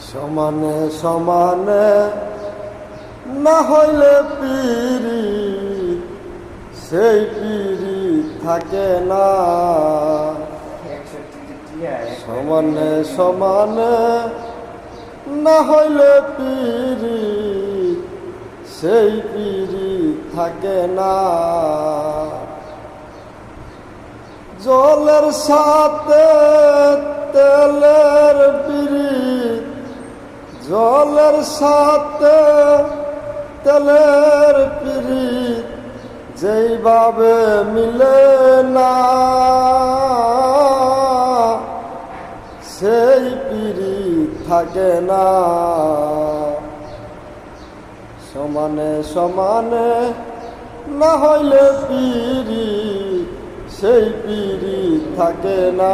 সমানে সমানে না হইলে পিরি সেই পিরি থাকে না। সমানে সমানে না হইলে পিরি সেই পিরি থাকে না। জলের সাথে তেলের পিরিত, জলের সাথে তেলের পিরিত যেইভাবে মিলে না, সেই পিরিত থাকে না। সমানে সমানে না হইলে পিরিত সেই পিরিত থাকে না।